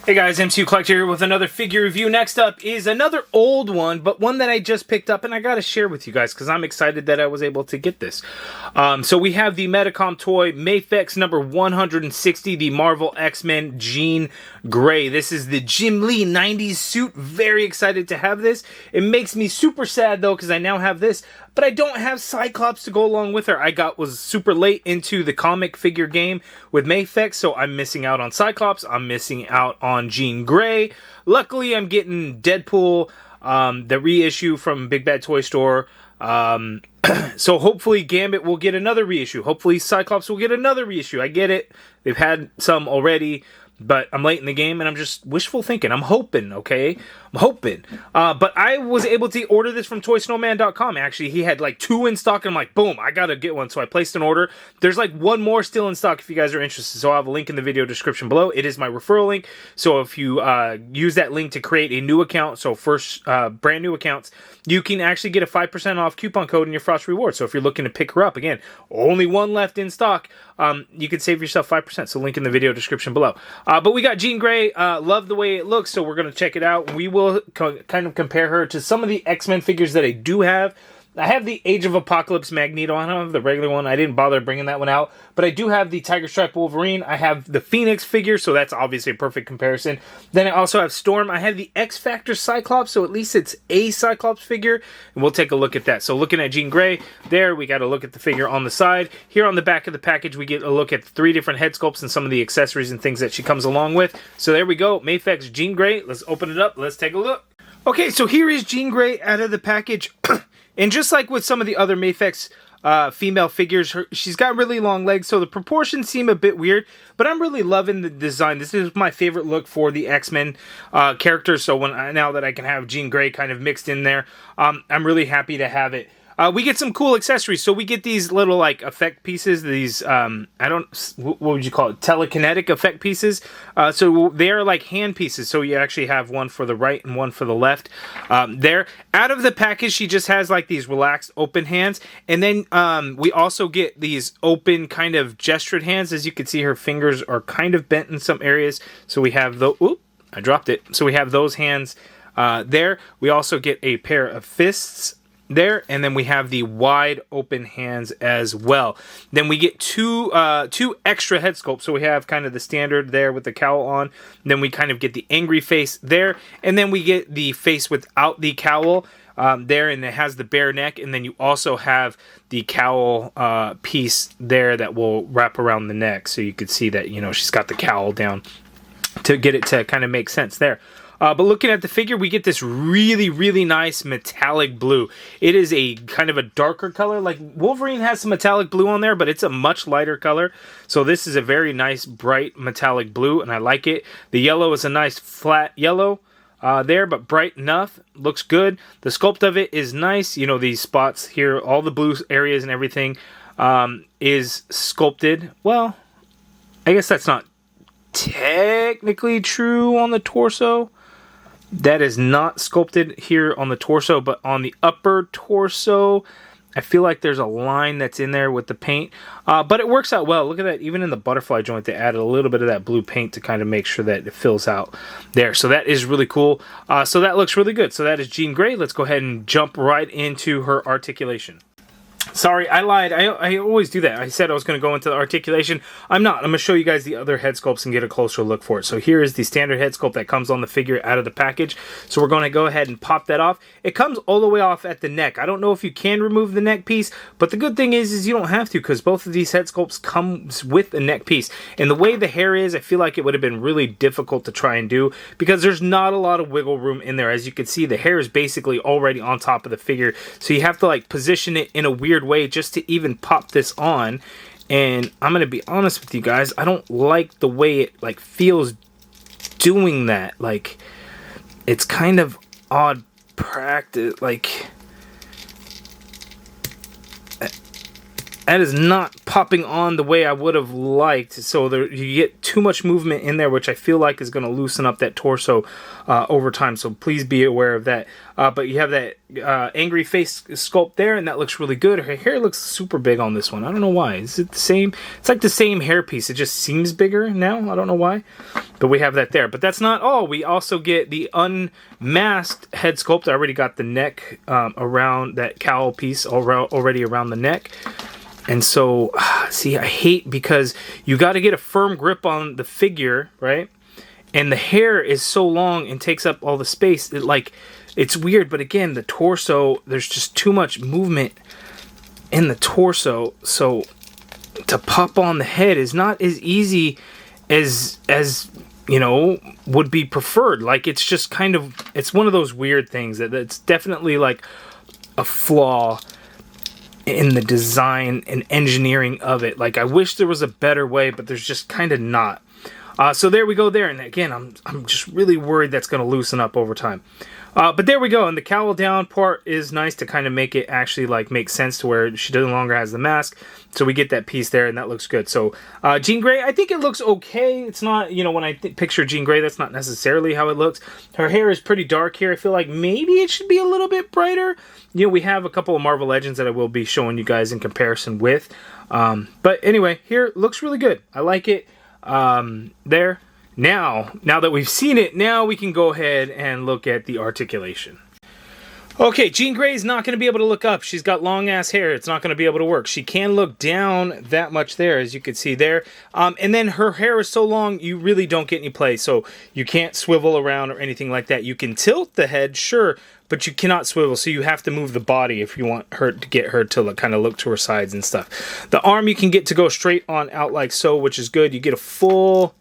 Hey guys, MCU Collector here with another figure review. Next up is another old one, but one that I just picked up and I gotta share with you guys because I'm excited that I was able to get this. So we have the Medicom toy Mafex number 160, the Marvel X-Men Jean Grey. This is the Jim Lee 90s suit. Very excited to have this. It makes me super sad though because I now have this, but I don't have Cyclops to go along with her. Was super late into the comic figure game with Mafex, so I'm missing out on Cyclops. I'm missing out on Jean Grey. Luckily, I'm getting Deadpool, the reissue from Big Bad Toy Store. So hopefully Gambit will get another reissue. Hopefully Cyclops will get another reissue. I get it. They've had some already, but I'm late in the game and I'm just wishful thinking. I'm hoping, okay? I'm hoping. But I was able to order this from ToySnowman.com. Actually, he had like 2 in stock and I'm like, boom, I gotta get one. So I placed an order. There's like 1 more still in stock if you guys are interested. So I'll have a link in the video description below. It is my referral link. So if you use that link to create a new account, so first brand new accounts, you can actually get a 5% off coupon code in your Frost Reward. So if you're looking to pick her up, again, only 1 left in stock, you can save yourself 5%. So link in the video description below. But we got Jean Grey. Love the way it looks, so we're going to check it out. We will kind of compare her to some of the X-Men figures that I do have. I have the Age of Apocalypse Magneto. I don't have the regular one. I didn't bother bringing that one out. But I do have the Tiger Stripe Wolverine. I have the Phoenix figure, so that's obviously a perfect comparison. Then I also have Storm. I have the X-Factor Cyclops, so at least it's a Cyclops figure. And we'll take a look at that. So looking at Jean Grey, there we got a look at the figure on the side. Here on the back of the package, we get a look at 3 different head sculpts and some of the accessories and things that she comes along with. So there we go. Mafex Jean Grey. Let's open it up. Let's take a look. Okay, so here is Jean Grey out of the package. And just like with some of the other Mafex female figures, she's got really long legs, so the proportions seem a bit weird, but I'm really loving the design. This is my favorite look for the X-Men characters, so now that I can have Jean Grey kind of mixed in there, I'm really happy to have it. We get some cool accessories. So we get these little like effect pieces. These what would you call it? Telekinetic effect pieces. So they are like hand pieces. So you actually have one for the right and one for the left. There, out of the package, she just has like these relaxed, open hands, and then we also get these open kind of gestured hands. As you can see, her fingers are kind of bent in some areas. So we have the I dropped it. So we have those hands there. We also get a pair of fists there, and then we have the wide open hands as well. Then we get two extra head sculpts. So we have kind of the standard there with the cowl on. Then we kind of get the angry face there, and then we get the face without the cowl there, and it has the bare neck. And then you also have the cowl piece there that will wrap around the neck, so you could see that she's got the cowl down to get it to kind of make sense there. But looking at the figure, we get this really, really nice metallic blue. It is a kind of a darker color. Like Wolverine has some metallic blue on there, but it's a much lighter color. So this is a very nice, bright metallic blue, and I like it. The yellow is a nice flat yellow there, but bright enough. Looks good. The sculpt of it is nice. These spots here, all the blue areas and everything is sculpted. Well, I guess that's not technically true on the torso. That is not sculpted here on the torso, but on the upper torso, I feel like there's a line that's in there with the paint. But it works out well. Look at that. Even in the butterfly joint, they added a little bit of that blue paint to kind of make sure that it fills out there. So that is really cool. So that looks really good. So that is Jean Grey. Let's go ahead and jump right into her articulation. Sorry, I lied. I always do that. I said I was going to go into the articulation. I'm not. I'm going to show you guys the other head sculpts and get a closer look for it. So here is the standard head sculpt that comes on the figure out of the package. So we're going to go ahead and pop that off. It comes all the way off at the neck. I don't know if you can remove the neck piece, but the good thing is you don't have to, because both of these head sculpts comes with a neck piece. And the way the hair is, I feel like it would have been really difficult to try and do, because there's not a lot of wiggle room in there. As you can see, the hair is basically already on top of the figure. So you have to like position it in a weird way just to even pop this on. And I'm gonna be honest with you guys, I don't like the way it like feels doing that. Like, it's kind of odd practice. Like, that is not popping on the way I would have liked. So you get too much movement in there, which I feel like is going to loosen up that torso over time. So please be aware of that. But you have that angry face sculpt there, and that looks really good. Her hair looks super big on this one. I don't know why. Is it the same? It's like the same hair piece. It just seems bigger now. I don't know why. But we have that there. But that's not all. We also get the unmasked head sculpt. I already got the neck around that cowl piece already around the neck. And so, see, I hate because you got to get a firm grip on the figure, right? And the hair is so long and takes up all the space. It's weird, but again, the torso, there's just too much movement in the torso. So to pop on the head is not as easy as you know, would be preferred. Like, it's just kind of, it's one of those weird things that's definitely like a flaw in the design and engineering of it. Like, I wish there was a better way, but there's just kind of not. So there we go there. And again, I'm just really worried that's going to loosen up over time. But there we go. And the cowl down part is nice to kind of make it actually like make sense to where she no longer has the mask. So we get that piece there, and that looks good. So Jean Grey, I think it looks okay. It's not, you know, when I picture Jean Grey, that's not necessarily how it looks. Her hair is pretty dark here. I feel like maybe it should be a little bit brighter. You know, we have a couple of Marvel Legends that I will be showing you guys in comparison with. But anyway, here looks really good. I like it. There. Now that we've seen it, now we can go ahead and look at the articulation. Okay, Jean Grey is not going to be able to look up. She's got long ass hair. It's not going to be able to work. She can look down that much there, as you can see there. And then her hair is so long, you really don't get any play. So you can't swivel around or anything like that. You can tilt the head, sure, but you cannot swivel. So you have to move the body if you want her to get her to kind of look to her sides and stuff. The arm you can get to go straight on out like so, which is good. You get a full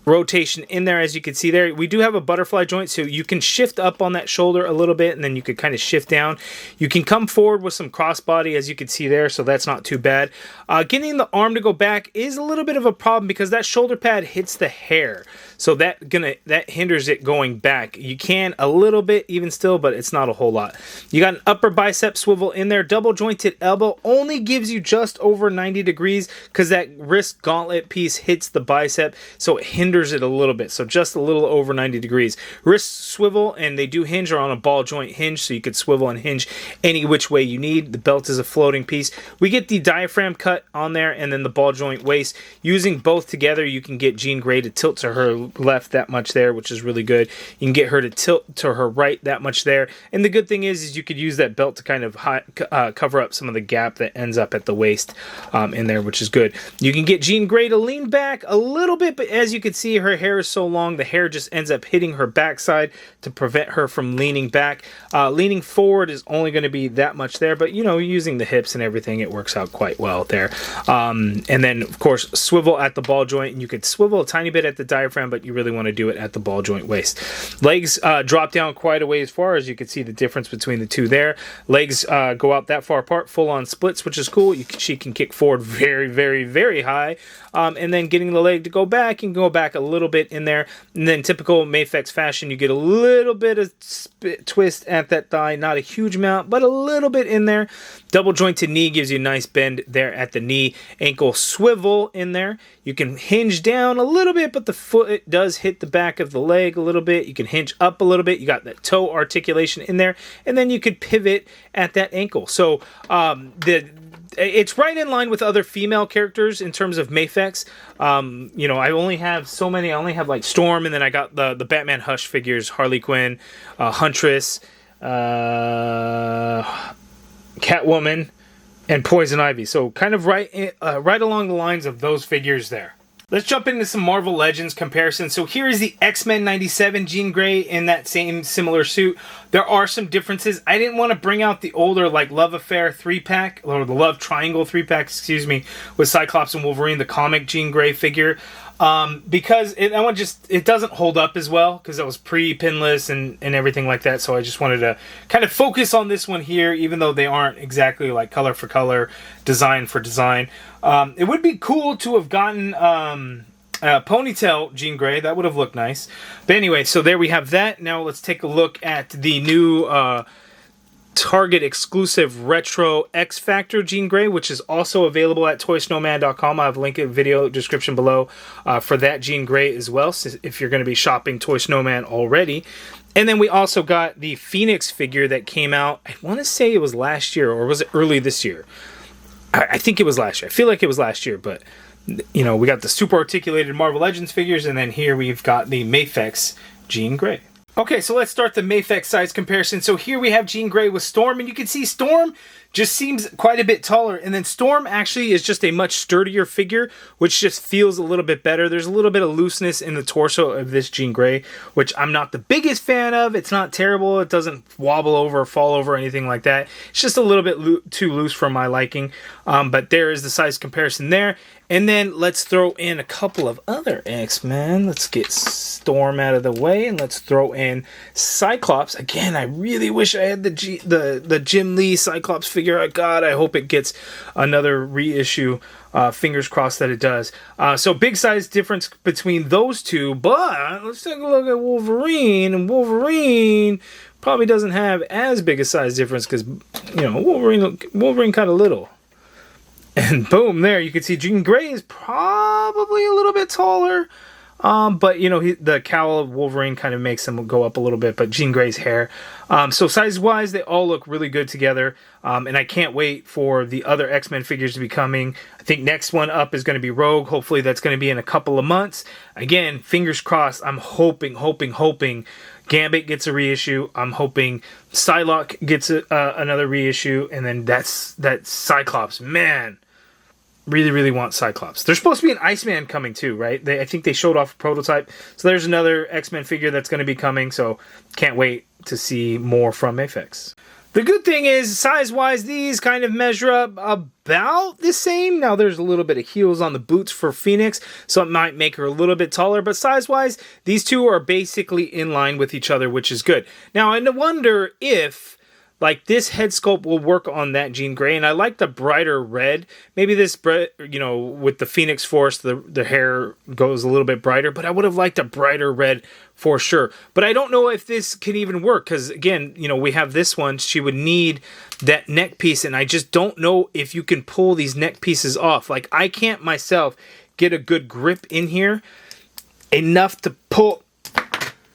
rotation in there, as you can see there. We do have a butterfly joint, so you can shift up on that shoulder a little bit, and then you could kind of shift down. You can come forward with some crossbody, as you can see there, so that's not too bad. Getting the arm to go back is a little bit of a problem because that shoulder pad hits the hair, so that hinders it going back. You can a little bit even still, but it's not a whole lot. You got an upper bicep swivel in there. Double jointed elbow only gives you just over 90 degrees because that wrist gauntlet piece hits the bicep, so it hinders it a little bit, so just a little over 90 degrees. Wrist swivel, and they do hinge, are on a ball joint hinge, so you could swivel and hinge any which way you need. The belt is a floating piece. We get the diaphragm cut on there, and then the ball joint waist. Using both together, you can get Jean Grey to tilt to her left that much there, which is really good. You can get her to tilt to her right that much there, and the good thing is you could use that belt to kind of cover up some of the gap that ends up at the waist in there, which is good. You can get Jean Grey to lean back a little bit, but as you can see, her hair is so long, the hair just ends up hitting her backside to prevent her from leaning back. Leaning forward is only going to be that much there, but you know, using the hips and everything, it works out quite well there. And then, of course, swivel at the ball joint, and you could swivel a tiny bit at the diaphragm, but you really want to do it at the ball joint waist. Legs drop down quite a way as far as you can see the difference between the two there. Legs go out that far apart, full-on splits, which is cool. She can kick forward very, very, very high. And then getting the leg to go back, and go back a little bit in there. And then typical Mafex fashion, you get a little bit of twist at that thigh, not a huge amount, but a little bit in there. Double jointed knee gives you a nice bend there at the knee. Ankle swivel in there. You can hinge down a little bit, but the foot does hit the back of the leg a little bit. You can hinge up a little bit. You got that toe articulation in there, and then you could pivot at that ankle. So it's right in line with other female characters in terms of Mafex. You know, I only have so many. I only have like Storm, and then I got the Batman Hush figures, Harley Quinn, Huntress, Catwoman, and Poison Ivy. So kind of right along the lines of those figures there. Let's jump into some Marvel Legends comparison. So here is the Xmen 97 Jean Grey in that same similar suit. There are some differences. I didn't want to bring out the older like Love Affair 3-pack, or the Love Triangle 3-pack, excuse me, with Cyclops and Wolverine, the comic Jean Grey figure. Because it doesn't hold up as well, because it was pre-pinless and everything like that. So I just wanted to kind of focus on this one here, even though they aren't exactly like color for color, design for design. It would be cool to have gotten ponytail Jean Grey. That would have looked nice. But anyway, so there we have that. Now let's take a look at the new Target exclusive retro X Factor Jean Grey, which is also available at toysnowman.com. I have a link in the video description below for that Jean Grey as well, so if you're going to be shopping Toy Snowman already. And then we also got the Phoenix figure that came out, I want to say it was last year, or was it early this year? I think it was last year. I feel like it was last year, but you know, we got the super articulated Marvel Legends figures, and then here we've got the Mafex Jean Grey. Okay, so let's start the Mafex size comparison. So here we have Jean Grey with Storm, and you can see Storm just seems quite a bit taller, and then Storm actually is just a much sturdier figure, which just feels a little bit better. There's a little bit of looseness in the torso of this Jean Grey, which I'm not the biggest fan of. It's not terrible. It doesn't wobble over or fall over or anything like that. It's just a little bit too loose for my liking, but there is the size comparison there. And then let's throw in a couple of other X-Men. Let's get Storm out of the way, and let's throw in Cyclops. Again, I really wish I had the Jim Lee Cyclops figure. God, I hope it gets another reissue. Fingers crossed that it does. So big size difference between those two, but let's take a look at Wolverine. And Wolverine probably doesn't have as big a size difference because, you know, Wolverine kind of little. And boom, there you can see Jean Grey is probably a little bit taller. But, you know, the cowl of Wolverine kind of makes him go up a little bit, but Jean Grey's hair. So size-wise, they all look really good together. And I can't wait for the other X-Men figures to be coming. I think next one up is going to be Rogue. Hopefully that's going to be in a couple of months. Again, fingers crossed. I'm hoping Gambit gets a reissue. I'm hoping Psylocke gets another reissue. And then that Cyclops, man. Really want Cyclops. There's supposed to be an Iceman coming too, right? I think they showed off a prototype. So there's another X-Men figure that's going to be coming. So can't wait to see more from Mafex. The good thing is, size-wise, these kind of measure up about the same. Now, there's a little bit of heels on the boots for Phoenix, so it might make her a little bit taller. But size-wise, these two are basically in line with each other, which is good. Now, I wonder if like this head sculpt will work on that Jean Grey, and I like the brighter red. Maybe this, you know, with the Phoenix Force, the hair goes a little bit brighter, but I would have liked a brighter red for sure. But I don't know if this can even work, because again, you know, we have this one. She would need that neck piece, and I just don't know if you can pull these neck pieces off. Like, I can't myself get a good grip in here enough to pull.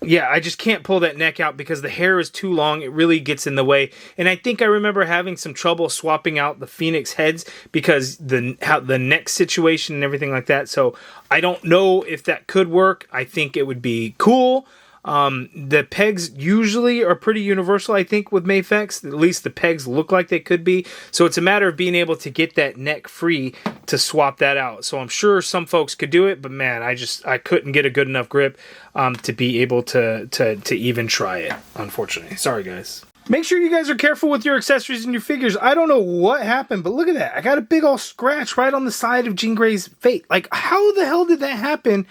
Yeah, I just can't pull that neck out because the hair is too long. It really gets in the way. And I think I remember having some trouble swapping out the Phoenix heads because the neck situation and everything like that. So I don't know if that could work. I think it would be cool. The pegs usually are pretty universal, I think, with Mafex. At least the pegs look like they could be. So it's a matter of being able to get that neck free to swap that out. So I'm sure some folks could do it, but man, I couldn't get a good enough grip to be able to even try it, unfortunately. Sorry, guys. Make sure you guys are careful with your accessories and your figures. I don't know what happened, but look at that. I got a big old scratch right on the side of Jean Grey's face. Like, how the hell did that happen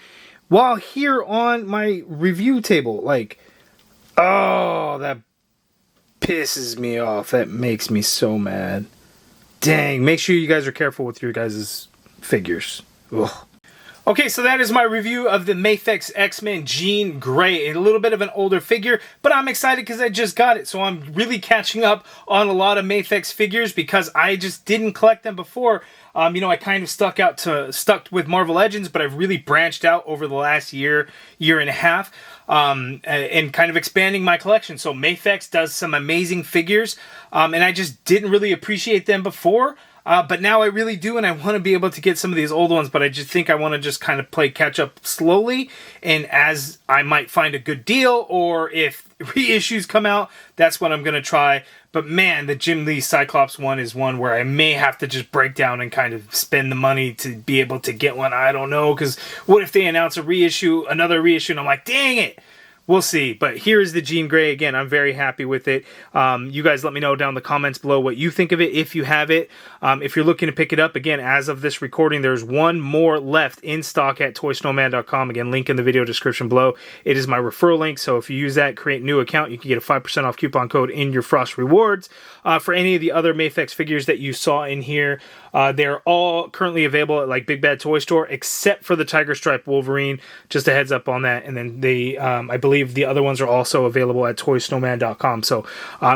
while here on my review table? Like, oh, that pisses me off. That makes me so mad. Dang, make sure you guys are careful with your guys' figures. Ugh. Okay, so that is my review of the Mafex X-Men Jean Grey. A little bit of an older figure, but I'm excited because I just got it. So I'm really catching up on a lot of Mafex figures because I just didn't collect them before. You know, I kind of stuck with Marvel Legends, but I've really branched out over the last year and a half, and kind of expanding my collection. So Mafex does some amazing figures, and I just didn't really appreciate them before. But now I really do, and I want to be able to get some of these old ones, but I just think I want to just kind of play catch up slowly, and as I might find a good deal, or if reissues come out, that's what I'm going to try. But man, the Jim Lee Cyclops one is one where I may have to just break down and kind of spend the money to be able to get one. I don't know, because what if they announce another reissue, and I'm like, dang it! We'll see, but here's the Jean Grey. Again, I'm very happy with it. You guys let me know down in the comments below what you think of it, if you have it. If you're looking to pick it up, again, as of this recording, there's one more left in stock at toysnowman.com. Again, link in the video description below. It is my referral link, so if you use that, create a new account, you can get a 5% off coupon code in your Frost Rewards. For any of the other Mafex figures that you saw in here, They're all currently available at like Big Bad Toy Store, except for the Tiger Stripe Wolverine. Just a heads up on that. And then I believe the other ones are also available at toysnowman.com. So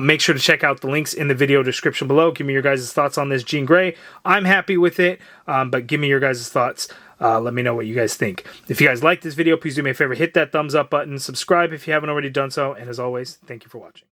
make sure to check out the links in the video description below. Give me your guys' thoughts on this Jean Grey. I'm happy with it, but give me your guys' thoughts. Let me know what you guys think. If you guys like this video, please do me a favor, hit that thumbs up button, subscribe if you haven't already done so, and as always, thank you for watching.